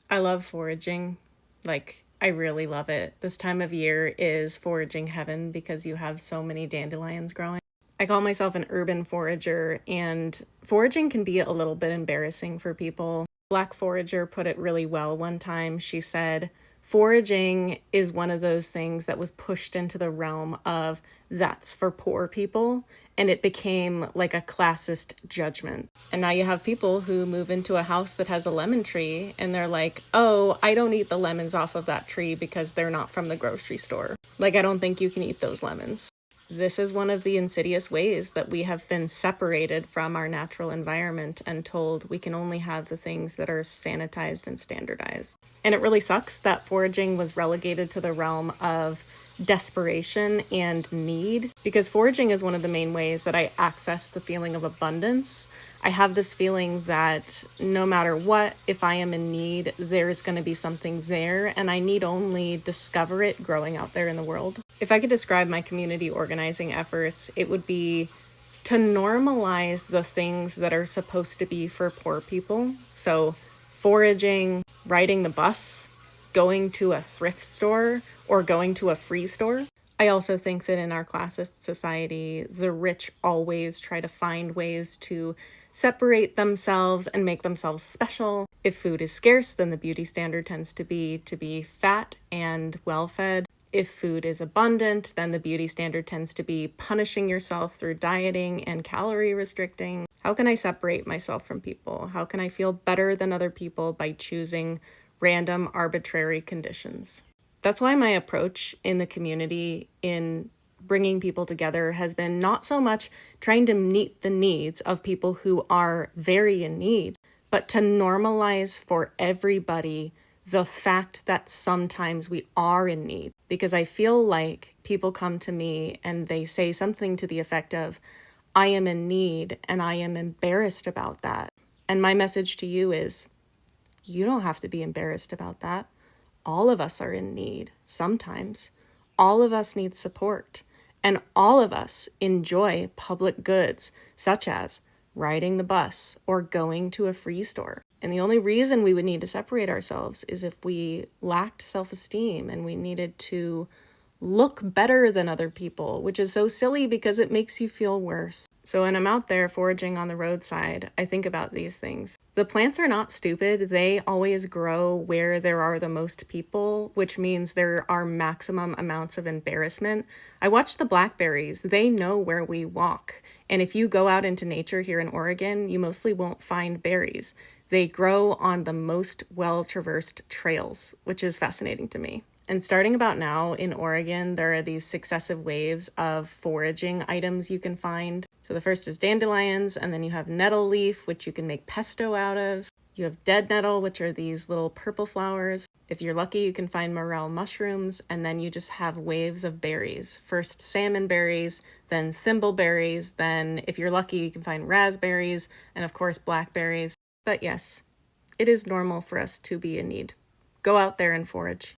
I love foraging. Like, I really love it. This time of year is foraging heaven because you have so many dandelions growing. I call myself an urban forager, and foraging can be a little bit embarrassing for people. Black Forager put it really well one time. She said, foraging is one of those things that was pushed into the realm of that's for poor people, and it became like a classist judgment. And now you have people who move into a house that has a lemon tree and they're like, oh, I don't eat the lemons off of that tree because they're not from the grocery store. Like, I don't think you can eat those lemons. This is one of the insidious ways that we have been separated from our natural environment and told we can only have the things that are sanitized and standardized. And it really sucks that foraging was relegated to the realm of desperation and need, because foraging is one of the main ways that I access the feeling of abundance. I have this feeling that no matter what, if I am in need, there's going to be something there, and I need only discover it growing out there in the world. If I could describe my community organizing efforts, it would be to normalize the things that are supposed to be for poor people. So, foraging, riding the bus, going to a thrift store, or going to a free store. I also think that in our classist society, the rich always try to find ways to separate themselves and make themselves special. If food is scarce, then the beauty standard tends to be fat and well-fed. If food is abundant, then the beauty standard tends to be punishing yourself through dieting and calorie restricting. How can I separate myself from people? How can I feel better than other people by choosing random arbitrary conditions? That's why my approach in the community in bringing people together has been not so much trying to meet the needs of people who are very in need, but to normalize for everybody the fact that sometimes we are in need. Because I feel like people come to me and they say something to the effect of, I am in need and I am embarrassed about that. And my message to you is, you don't have to be embarrassed about that. All of us are in need sometimes. All of us need support. And all of us enjoy public goods, such as riding the bus or going to a free store. And the only reason we would need to separate ourselves is if we lacked self-esteem and we needed to look better than other people, which is so silly because it makes you feel worse. So when I'm out there foraging on the roadside, I think about these things. The plants are not stupid. They always grow where there are the most people, which means there are maximum amounts of embarrassment. I watch the blackberries. They know where we walk. And if you go out into nature here in Oregon, you mostly won't find berries. They grow on the most well-traversed trails, which is fascinating to me. And starting about now in Oregon, there are these successive waves of foraging items you can find. So the first is dandelions, and then you have nettle leaf, which you can make pesto out of. You have dead nettle, which are these little purple flowers. If you're lucky, you can find morel mushrooms, and then you just have waves of berries. First salmon berries, then thimbleberries, then if you're lucky, you can find raspberries, and of course blackberries. But yes, it is normal for us to be in need. Go out there and forage.